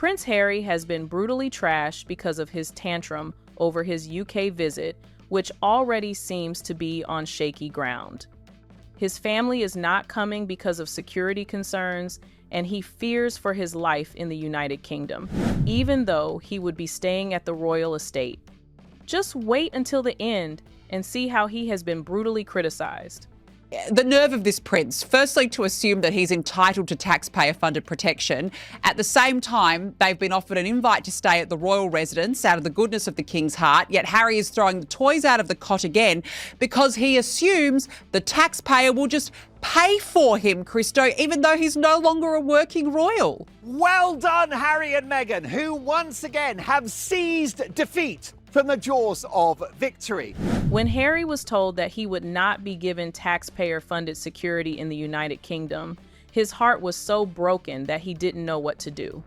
Prince Harry has been brutally trashed because of his tantrum over his UK visit, which already seems to be on shaky ground. His family is not coming because of security concerns, and he fears for his life in the United Kingdom, even though he would be staying at the royal estate. Just wait until the end and see how he has been brutally criticized. The nerve of this prince, firstly to assume that he's entitled to taxpayer-funded protection. At the same time, they've been offered an invite to stay at the royal residence out of the goodness of the king's heart, yet Harry is throwing the toys out of the cot again because he assumes the taxpayer will just pay for him, Christo, even though he's no longer a working royal. Well done, Harry and Meghan, who once again have seized defeat from the jaws of victory. When Harry was told that he would not be given taxpayer-funded security in the United Kingdom, his heart was so broken that he didn't know what to do.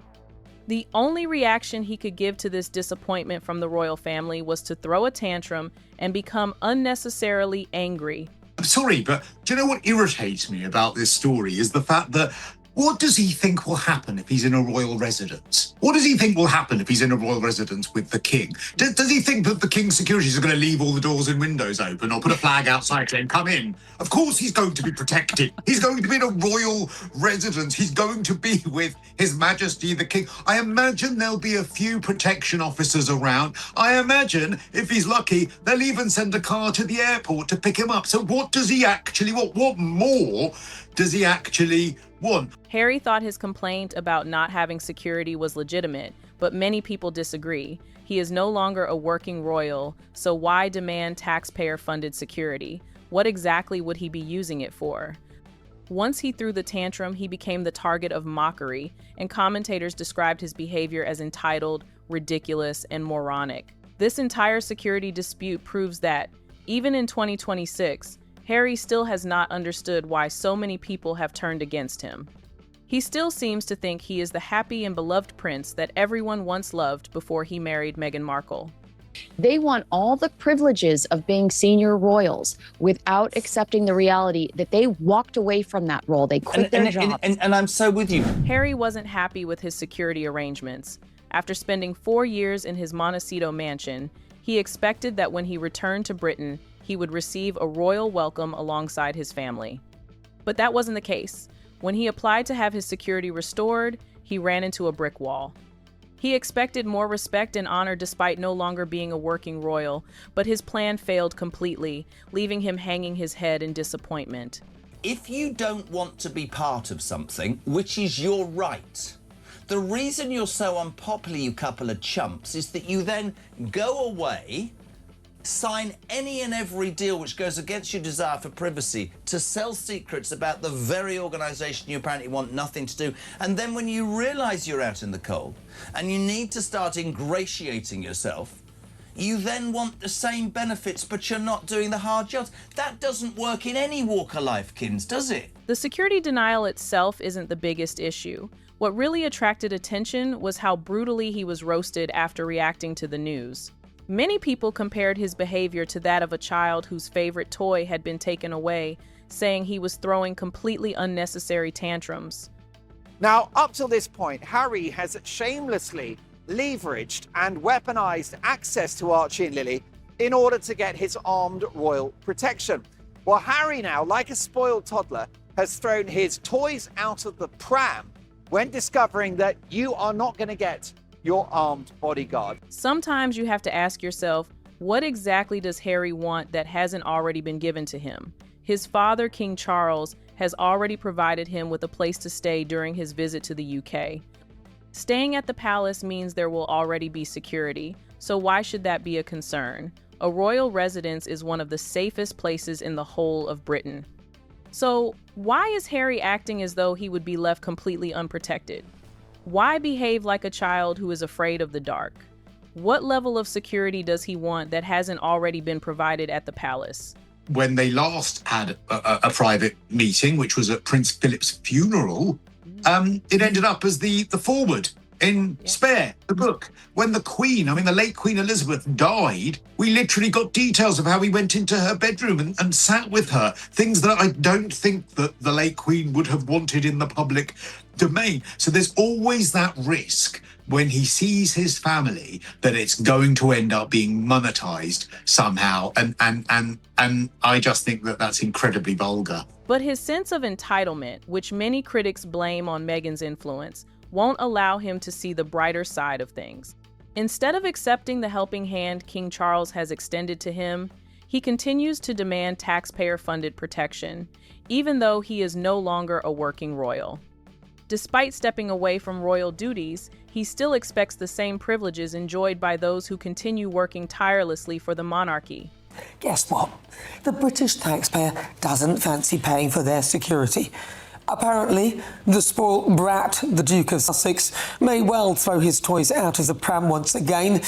The only reaction he could give to this disappointment from the royal family was to throw a tantrum and become unnecessarily angry. I'm sorry, but do you know what irritates me about this story is the fact that what does he think will happen if he's in a royal residence? What does he think will happen if he's in a royal residence with the king? Does he think that the king's securities are going to leave all the doors and windows open or put a flag outside saying, come in? Of course he's going to be protected. He's going to be in a royal residence. He's going to be with His Majesty the King. I imagine there'll be a few protection officers around. I imagine, if he's lucky, they'll even send a car to the airport to pick him up. So what does he actually want? What more does he actually want? Harry thought his complaint about not having security was legitimate, but many people disagree. He is no longer a working royal, so why demand taxpayer-funded security? What exactly would he be using it for? Once he threw the tantrum, he became the target of mockery, and commentators described his behavior as entitled, ridiculous, and moronic. This entire security dispute proves that, even in 2026, Harry still has not understood why so many people have turned against him. He still seems to think he is the happy and beloved prince that everyone once loved before he married Meghan Markle. They want all the privileges of being senior royals without accepting the reality that they walked away from that role. They quit their jobs. And I'm so with you. Harry wasn't happy with his security arrangements. After spending 4 years in his Montecito mansion, he expected that when he returned to Britain, he would receive a royal welcome alongside his family. But that wasn't the case. When he applied to have his security restored, he ran into a brick wall. He expected more respect and honor despite no longer being a working royal, but his plan failed completely, leaving him hanging his head in disappointment. If you don't want to be part of something, which is your right, the reason you're so unpopular, you couple of chumps, is that you then go away, sign any and every deal which goes against your desire for privacy to sell secrets about the very organisation you apparently want nothing to do. And then when you realise you're out in the cold and you need to start ingratiating yourself, you then want the same benefits, but you're not doing the hard jobs. That doesn't work in any walk of life, Kins, does it? The security denial itself isn't the biggest issue. What really attracted attention was how brutally he was roasted after reacting to the news. Many people compared his behavior to that of a child whose favorite toy had been taken away, saying he was throwing completely unnecessary tantrums. Now, up till this point, Harry has shamelessly leveraged and weaponized access to Archie and Lily in order to get his armed royal protection. Well, Harry now, like a spoiled toddler, has thrown his toys out of the pram when discovering that you are not going to get your armed bodyguard. Sometimes you have to ask yourself, what exactly does Harry want that hasn't already been given to him? His father, King Charles, has already provided him with a place to stay during his visit to the UK. Staying at the palace means there will already be security, so why should that be a concern? A royal residence is one of the safest places in the whole of Britain. So why is Harry acting as though he would be left completely unprotected? Why behave like a child who is afraid of the dark? What level of security does he want that hasn't already been provided at the palace? When they last had a private meeting, which was at Prince Philip's funeral, it ended up as the forward in Spare, the book. When the Queen, the late Queen Elizabeth died, we literally got details of how he went into her bedroom and sat with her. Things that I don't think that the late Queen would have wanted in the public domain. So there's always that risk when he sees his family that it's going to end up being monetized somehow. And I just think that that's incredibly vulgar. But his sense of entitlement, which many critics blame on Meghan's influence, won't allow him to see the brighter side of things. Instead of accepting the helping hand King Charles has extended to him, he continues to demand taxpayer-funded protection, even though he is no longer a working royal. Despite stepping away from royal duties, he still expects the same privileges enjoyed by those who continue working tirelessly for the monarchy. Guess what? The British taxpayer doesn't fancy paying for their security. Apparently, the spoilt brat, the Duke of Sussex, may well throw his toys out of the pram once again.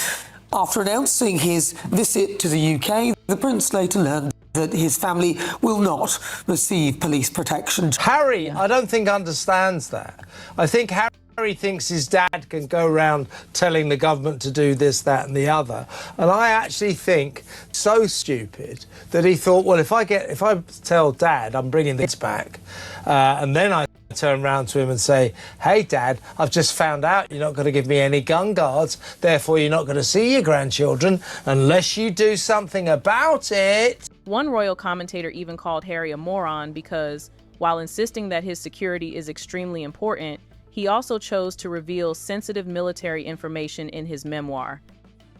After announcing his visit to the UK, the Prince later learned that his family will not receive police protection. Harry, I don't think understands that. I think Harry thinks his dad can go around telling the government to do this, that and the other. And I actually think so stupid that he thought, well, if I tell Dad I'm bringing this back, and then I turn around to him and say, hey, Dad, I've just found out you're not going to give me any gun guards, therefore you're not going to see your grandchildren unless you do something about it. One royal commentator even called Harry a moron because, while insisting that his security is extremely important, he also chose to reveal sensitive military information in his memoir,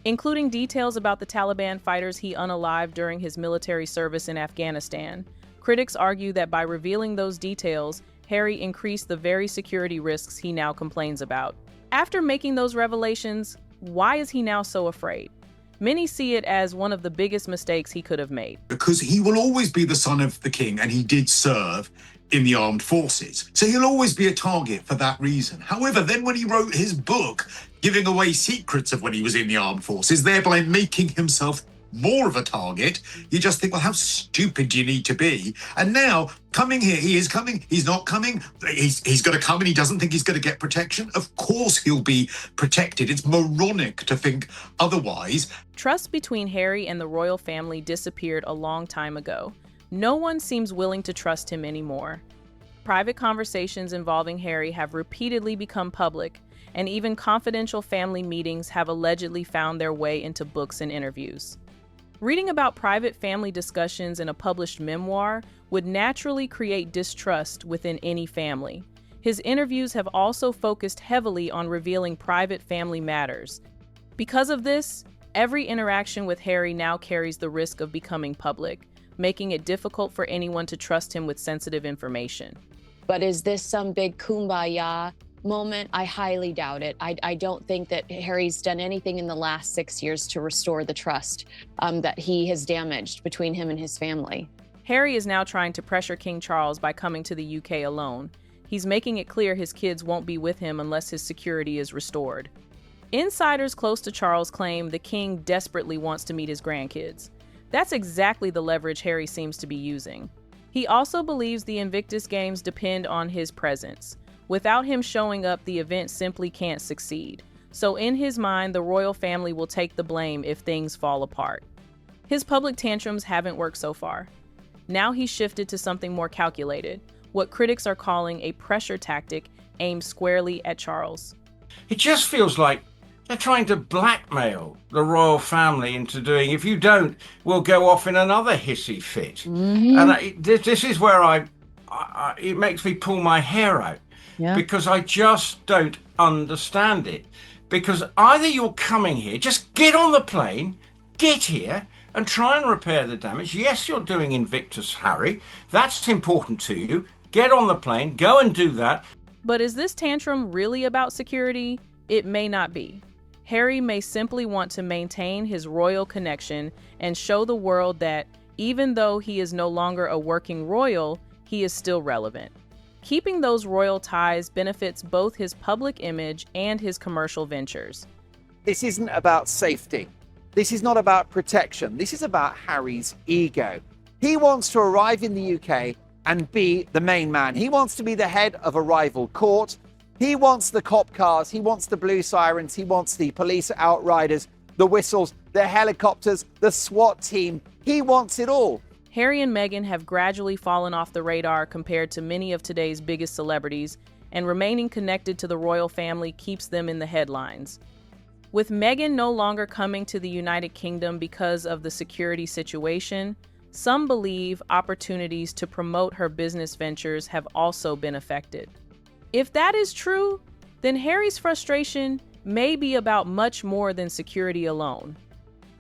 including details about the Taliban fighters he unalived during his military service in Afghanistan. Critics argue that by revealing those details, Harry increased the very security risks he now complains about. After making those revelations, why is he now so afraid? Many see it as one of the biggest mistakes he could have made. Because he will always be the son of the king, and he did serve in the armed forces. So he'll always be a target for that reason. However, then when he wrote his book, giving away secrets of when he was in the armed forces, thereby making himself more of a target, you just think, well, how stupid do you need to be? And now, coming here, he is coming, he's not coming, he's going to come and he doesn't think he's going to get protection. Of course he'll be protected. It's moronic to think otherwise. Trust between Harry and the royal family disappeared a long time ago. No one seems willing to trust him anymore. Private conversations involving Harry have repeatedly become public, and even confidential family meetings have allegedly found their way into books and interviews. Reading about private family discussions in a published memoir would naturally create distrust within any family. His interviews have also focused heavily on revealing private family matters. Because of this, every interaction with Harry now carries the risk of becoming public, making it difficult for anyone to trust him with sensitive information. But is this some big kumbaya moment? I highly doubt it. I don't think that Harry's done anything in the last 6 years to restore the trust that he has damaged between him and his family. Harry is now trying to pressure King Charles by coming to the UK alone. He's making it clear his kids won't be with him unless his security is restored. Insiders close to Charles claim the king desperately wants to meet his grandkids. That's exactly the leverage Harry seems to be using. He also believes the Invictus Games depend on his presence. Without him showing up, the event simply can't succeed. So in his mind, the royal family will take the blame if things fall apart. His public tantrums haven't worked so far. Now he's shifted to something more calculated, what critics are calling a pressure tactic aimed squarely at Charles. It just feels like they're trying to blackmail the royal family into doing, if you don't, we'll go off in another hissy fit. And this is where it makes me pull my hair out. Yeah. Because I just don't understand it. Because either you're coming here, just get on the plane, get here, and try and repair the damage. Yes, you're doing Invictus, Harry. That's important to you. Get on the plane, go and do that. But is this tantrum really about security? It may not be. Harry may simply want to maintain his royal connection and show the world that, even though he is no longer a working royal, he is still relevant. Keeping those royal ties benefits both his public image and his commercial ventures. This isn't about safety. This is not about protection. This is about Harry's ego. He wants to arrive in the UK and be the main man. He wants to be the head of a rival court. He wants the cop cars, he wants the blue sirens, he wants the police outriders, the whistles, the helicopters, the SWAT team. He wants it all. Harry and Meghan have gradually fallen off the radar compared to many of today's biggest celebrities, and remaining connected to the royal family keeps them in the headlines. With Meghan no longer coming to the United Kingdom because of the security situation, some believe opportunities to promote her business ventures have also been affected. If that is true, then Harry's frustration may be about much more than security alone.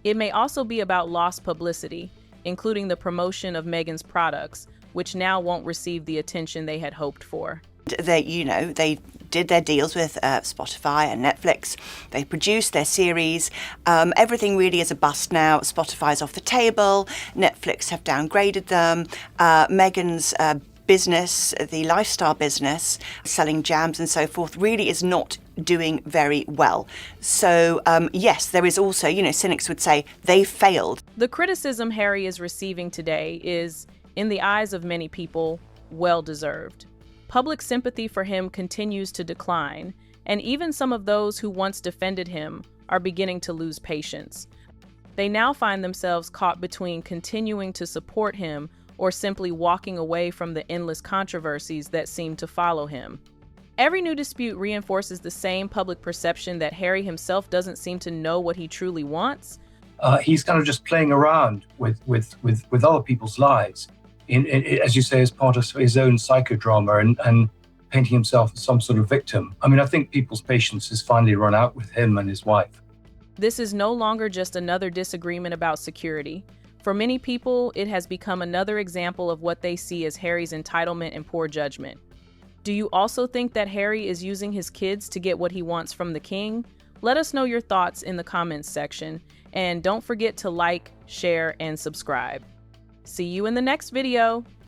It may also be about lost publicity, including the promotion of Meghan's products, which now won't receive the attention they had hoped for. They did their deals with Spotify and Netflix. They produced their series. Everything really is a bust now. Spotify's off the table. Netflix have downgraded them. Meghan's business, the lifestyle business, selling jams and so forth, really is not doing very well. So yes, there is also, cynics would say they failed. The criticism Harry is receiving today is, in the eyes of many people, well-deserved. Public sympathy for him continues to decline, and even some of those who once defended him are beginning to lose patience. They now find themselves caught between continuing to support him or simply walking away from the endless controversies that seem to follow him. Every new dispute reinforces the same public perception that Harry himself doesn't seem to know what he truly wants. He's kind of just playing around with other people's lives, as you say, as part of his own psychodrama and painting himself as some sort of victim. I mean, I think people's patience has finally run out with him and his wife. This is no longer just another disagreement about security. For many people, it has become another example of what they see as Harry's entitlement and poor judgment. Do you also think that Harry is using his kids to get what he wants from the king? Let us know your thoughts in the comments section, and don't forget to like, share, and subscribe. See you in the next video.